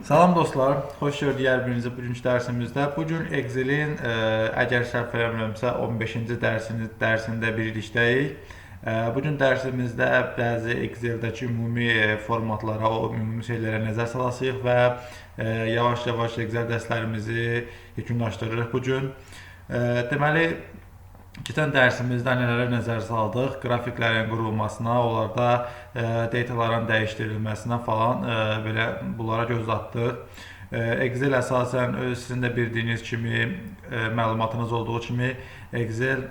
Salam dostlar, xoş gördük hər birinizi bugünkü dərsimizdə. Bugün Excel'in əgər səhv eləmirəmsə 15-ci dərsində birlikdəyik. Bugün dərsimizdə bəzi Excel'dəki ümumi formatlara, o ümumi şeylərə nəzər salasıyıq və yavaş-yavaş Excel dərslərimizi yekunlaşdırırıq bugün. Deməli, keçən dərsimizdə nələrə nəzər saldıq? Qrafiklərin qurulmasına, onlarda dataların dəyişdirilməsinə falan belə bunlara göz atdıq. Excel əsasən sizin də bildiyiniz kimi, məlumatınız olduğu kimi Excel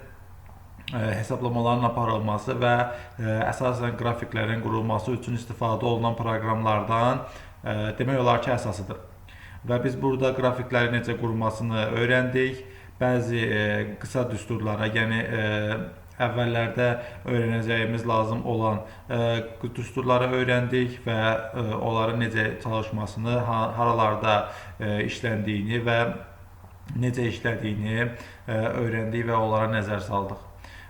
hesablamaların aparılması və əsasən qrafiklərin qurulması üçün istifadə olunan proqramlardan demək olar ki, əsasıdır. Və biz burada qrafikləri necə qurulmasını öyrəndik. Bəzi qısa düsturlara, yəni əvvəllərdə öyrənəcəyimiz lazım olan düsturları öyrəndik və onların necə çalışmasını, haralarda işləndiyini və necə işlədiyini öyrəndik və onlara nəzər saldıq.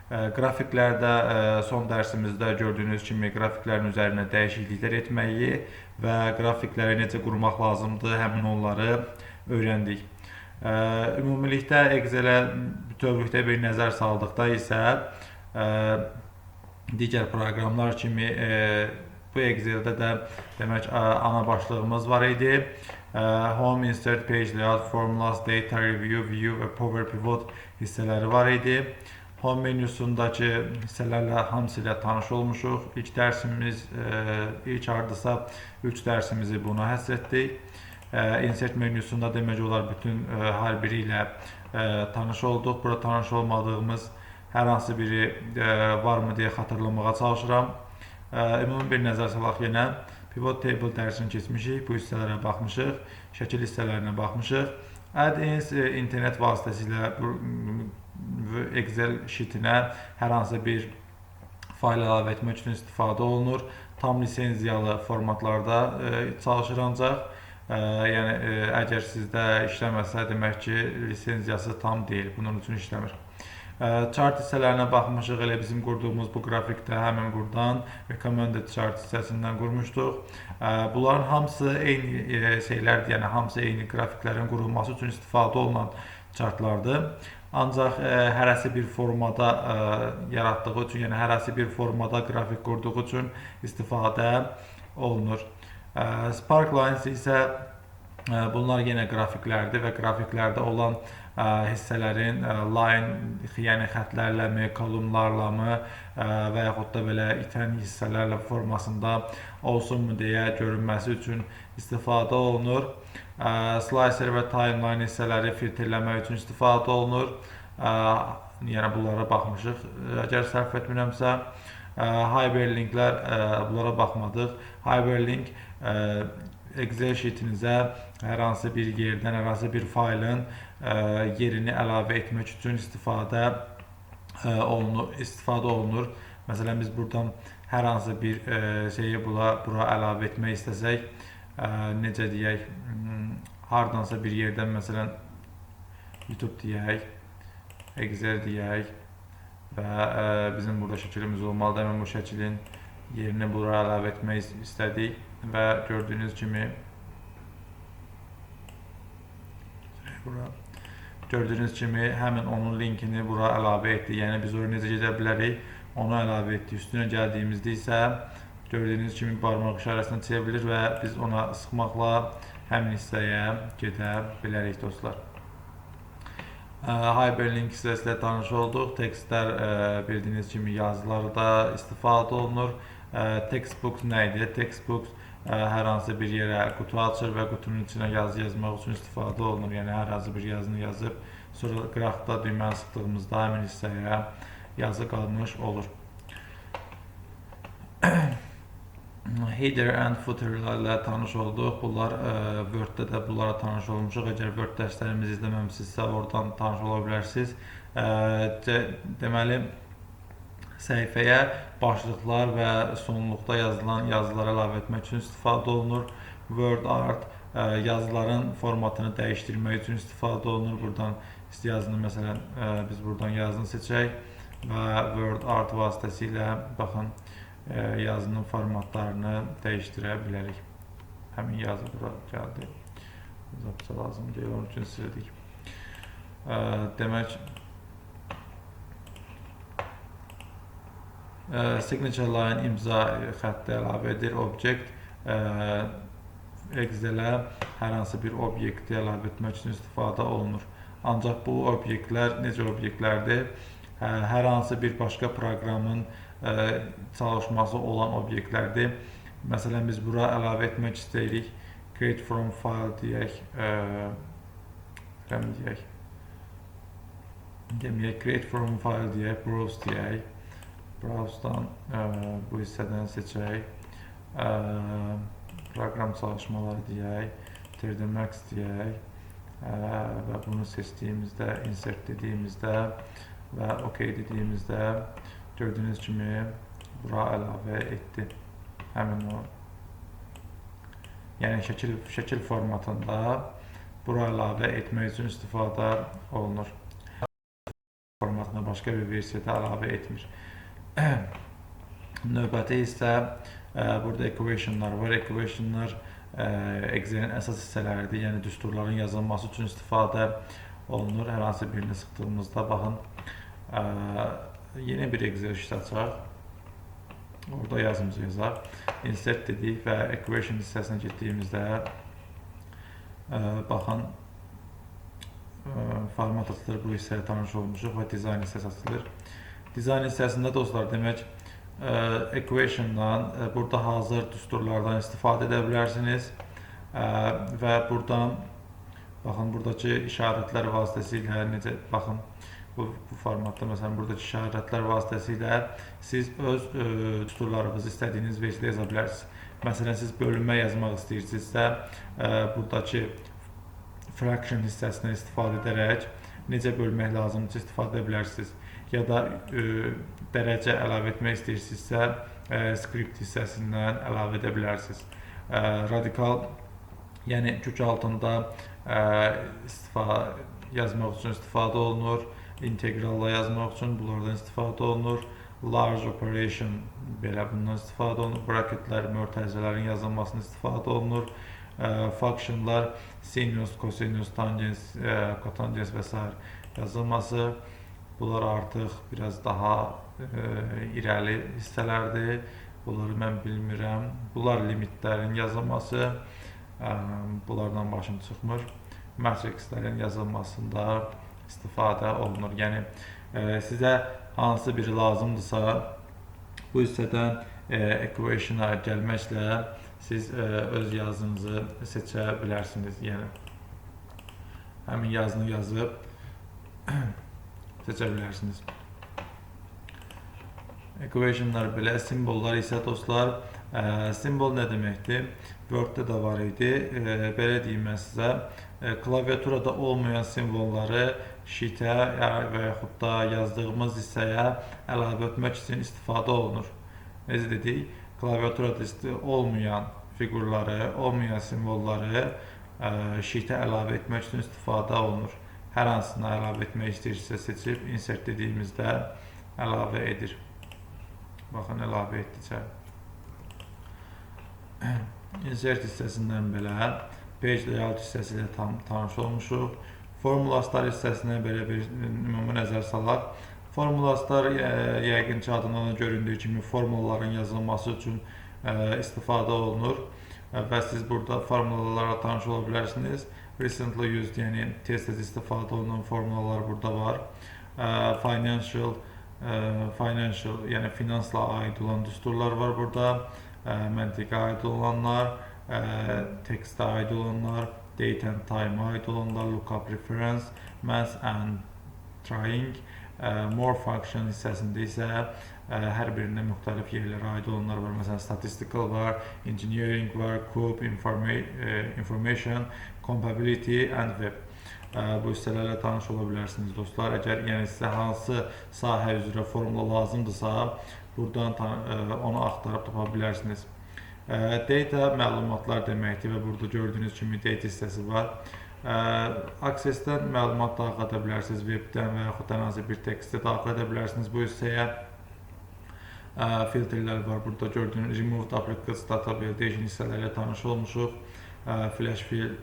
Qrafiklərdə son dərsimizdə gördüyünüz kimi qrafiklərin üzərinə dəyişikliklər etməyi və qrafikləri necə qurmaq lazımdır, həmin onları öyrəndik. Ümumilikdə Excel-ə bütövlükdə bir nəzər saldıqda isə digər proqramlar kimi bu Excel-də də demək ana başlığımız var idi. Home, Insert, Page Layout, Formulas, Data Review, View və Power Pivot hissələri var idi. Home menüsündəki hissələrlə hamısı ilə tanış olmuşuq. İlk dərsimiz, ilk hardasa 3 dərsimizi buna həsr etdik. Insert menüsündə demək olar bütün hər biri ilə tanış olduq. Burada tanış olmadığımız hər hansı biri varmı deyə xatırlamağa çalışıram. Ümumi bir nəzər salaq yenə. Pivot Table dərsini keçmişik, bu hissələrə baxmışıq, şəkil hissələrinə baxmışıq. Add-ins internet vasitəsilə Excel sheetinə hər hansı bir fayl əlavə etmək üçün istifadə olunur. Tam lisenziyalı formatlarda çalışır ancaq. Yəni, əgər sizdə işləməsə, demək ki, lisenziyası tam deyil, bunun üçün işləmir. Chart hissələrinə baxmışıq, elə bizim qurduğumuz bu qrafikdə həmin buradan Recommended Chart hissəsindən qurmuşduq. Bunların hamısı eyni şeylərdir, yəni hamısı eyni qrafiklərin qurulması üçün istifadə olunan chartlardır. Ancaq hərəsi bir formada yaratdığı üçün, yəni hərəsi bir formada qrafik qurduğu üçün istifadə olunur. Sparklines isə bunlar yenə qrafiklərdir və qrafiklərdə olan hissələrin line, yəni xətlərləmi, kolumlarlamı və yaxud da belə itən hissələrlə formasında olsunmu deyə görünməsi üçün istifadə olunur. Slicer və timeline hissələri filtrləmək üçün istifadə olunur. Yəni bunlara baxmışıq, əgər səhv etmirəmsə. Hyperlinklər, bunlara baxmadıq. Hyperlink Excel sheetinizə hər hansı bir yerdən, hər hansı bir faylın yerini əlavə etmək üçün istifadə olunur. Məsələn, biz buradan hər hansı bir şeyi bura əlavə etmək istəsək, necə deyək, hardansa bir yerdən, məsələn, YouTube deyək, Excel deyək və bizim burada şəkilimiz olmalıdır. Həmin bu şəkilin yerini bura əlavə etmək istədik və gördüyünüz kimi həmin onun linkini bura əlavə etdik. Yəni biz oraya necə gedə bilərik, onu əlavə etdik. Üstünə gəldiyimizdə isə gördüyünüz kimi barmaq işarəsini çevrilir və biz ona sıxmaqla həmin hissəyə gedə bilərik dostlar. Hyperlink hissəsilə tanış olduq. Tekstlər bildiyiniz kimi yazılarda istifadə olunur. Textbook nə idi? Textbook hər hansı bir yerə qutu açır və qutunun içinə yazı yazmaq üçün istifadə olunur. Yəni hər hansı bir yazını yazıb, sonra qrafikdə düyməni sıxdığımızda həmin hissəyə yazı qalmış olur. Header and footerlərlə tanış olduq. Bunlar Word-də də bunlara tanış olmuşuq. Əgər Word dərslərimizi izləməmişsinizsə, oradan tanış ola bilərsiniz. Deməli, səhifəyə başlıqlar və sonluqda yazılan yazıları əlavə etmək üçün istifadə olunur. Word Art yazıların formatını dəyişdirmək üçün istifadə olunur. Buradan yazını, məsələn, biz buradan yazını seçək və Word Art vasitəsilə baxın, yazının formatlarını dəyişdirə bilərik. həmin yazı bura gəldi. Zapsa lazım deyil, onun üçün sildik. Demək, signature line imza xətti əlavə edir. Object Excel-ə hər hansı bir obyekti əlavə etmək üçün istifadə olunur. Ancaq bu obyektlər necə obyektlərdir? Hər hansı bir başqa proqramın çalışması olan obyektlərdir. Məsələn, biz bura əlavə etmək istəyirik. Create from file deyək. Deməyək, create from file deyək, browse deyək. Browse-dan bu hissədən seçək. Proqram çalışmaları deyək. 3D Max deyək. Və bunu seçdiyimizdə, insert dediyimizdə və OK dediyimizdə gördüyünüz kimi bura əlavə etdi. Həmin o, yəni şəkil formatında bura əlavə etmək üçün istifadə olunur. Formatına başqa bir versiyada əlavə etmir. Növbəti isə burada equationlar var. Equationlar Excel-in əsas hissələridir. Yəni düsturların yazılması üçün istifadə olunur. Hər hansı birini sıxdığımızda baxın, yeni bir Excel şişə açaq. Orada yazımızı yazaq. Insert dedik və equation hissəsinə getdiyimizdə baxın, format açılır. Bu hissəyə tanış olmuşuq və dizayn hissəsi açılır. Dizayn hissəsində dostlar, demək, equation-dan burada hazır düsturlardan istifadə edə bilərsiniz və buradan baxın, buradakı işarətlər vasitəsilə necə, baxın, bu formatda məsələn buradakı işarətlər vasitəsilə siz öz düsturlarınızı istədiyiniz versiyada yaza bilərsiniz. Məsələn, siz bölünmə yazmaq istəyirsinizsə, buradakı fraction hissəsindən istifadə edərək necə bölmək lazımdırsa istifadə edə bilərsiniz. Ya da dərəcə əlavə etmək istəyirsinizsə, script hissəsindən əlavə edə bilərsiniz. Radikal, yəni kök altında yazmaq üçün istifadə olunur. İntegralla yazmaq üçün bunlardan istifadə olunur. Large operation, belə bundan istifadə olunur. Bracketlər, mötərizələrin yazılmasına istifadə olunur. Functionlar, sinus, cosinus, tangens, kotangens və s. yazılması. Bunlar artıq biraz daha irəli hissələrdir. Bunları mən bilmirəm. Bunlar limitlərin yazılması. Bunlardan başım çıxmır. Matrixlərin yazılmasında istifadə olunur. Yəni, sizə hansı biri lazımdırsa, bu hissədən equation-a gəlməklə siz öz yazınızı seçə bilərsiniz. Yəni, həmin yazını yazıb seçə bilərsiniz. Equationlar belə, simvollar isə dostlar, simbol nə deməkdir? Word-də də var idi. Belə deyim mən sizə, klaviaturada olmayan simvolları sheet-ə və yaxud da yazdığımız hissəyə əlavə etmək üçün istifadə olunur. Necə dedik? Klaviaturada olmayan fiqurları, olmayan simvolları sheet-ə əlavə etmək üçün istifadə olunur. Hər hansına əlavə etmək istəyirsə seçib, insert dediyimizdə əlavə edir. Baxın, əlavə etdikcə. Insert hissəsindən belə, page layout hissəsi ilə tanış olmuşuq. Formulaslar hissəsinə belə bir ümumi nəzər salaq. Formulaslar yəqin ki, adından göründüyü kimi formulaların yazılması üçün istifadə olunur və siz burada formulalara tanış ola bilərsiniz. Recently used, yəni tez-tez istifadə olunan formulalar burada var. Financial, yəni finansla aid olan düsturlar var burada. Məntiqə aid olanlar, textə aid olanlar, date and time aid olanlar, lookup reference, math and trying, more function hissəsində isə hər birində müxtəlif yerlərə aid olanlar var. Məsələn, statistical var, engineering var, cube, information, compatibility and web. Bu hissələrlə tanış ola bilərsiniz dostlar. Əgər yəni sizə hansı sahə üzrə formula lazımdırsa, buradan onu axtarıb tapa bilərsiniz. Data məlumatlar deməkdir və burada gördüyünüz kimi data hissəsi var. Access-dən məlumat daxil edə bilərsiniz, webdən və yaxud da hansı bir teksti daxil edə bilərsiniz bu hissəyə. Filtrlər var burada gördüyünüz, removed applicates data validation hissələrlə tanış olmuşuq. Flash fill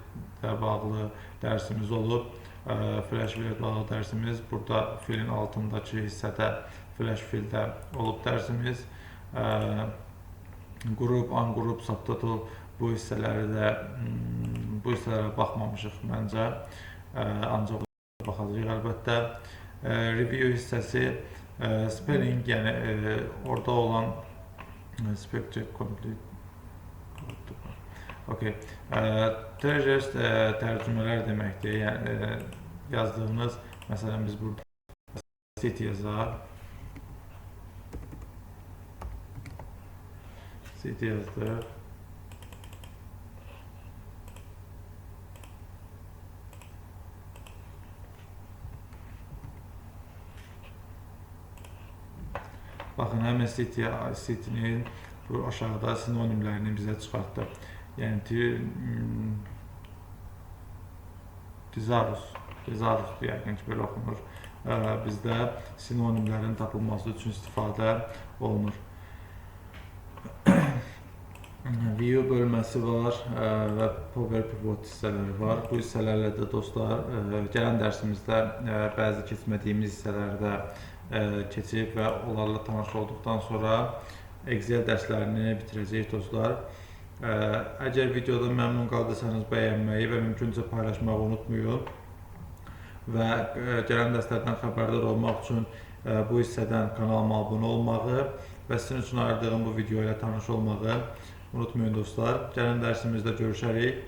ilə bağlı dərsimiz olub. Flash fill ilə bağlı dərsimiz burada filin altındakı hissədə flash fill-də olub dərsimiz. Qrup, unqrup, subtotal bu hissələrə baxmamışıq məncə. Ancaq baxacağıq əlbəttə. Review hissəsi spelling, yəni orada olan spell check complete. Okay. Treasures tərcümələr deməkdir. Yəni yazdığınız, məsələn biz burada city yazaq. City yazdıq. Baxın, həmin city-nin bu aşağıda sinonimlərini bizə çıxartdı. Yəni Tezarusdur, yəqin ki, belə oxunur. Bizdə sinonimlərin tapılması üçün istifadə olunur. View bölməsi var və power pivot hissələri var. Bu hissələrlə də dostlar, gələn dərsimizdə bəzi keçmədiyimiz hissələrdə keçib və onlarla tanış olduqdan sonra Excel dərslərini bitirəcəyik dostlar. Əgər videoda məmnun qaldıysanız bəyənməyi və mümküncə paylaşmağı unutmayın. Və gələn dərslərdən xəbərdar olmaq üçün bu hissədən kanalıma abunə olmağı və sizin üçün ayırdığım bu video ilə tanış olmağı unutmayın dostlar. Gələn dərsimizdə görüşərik.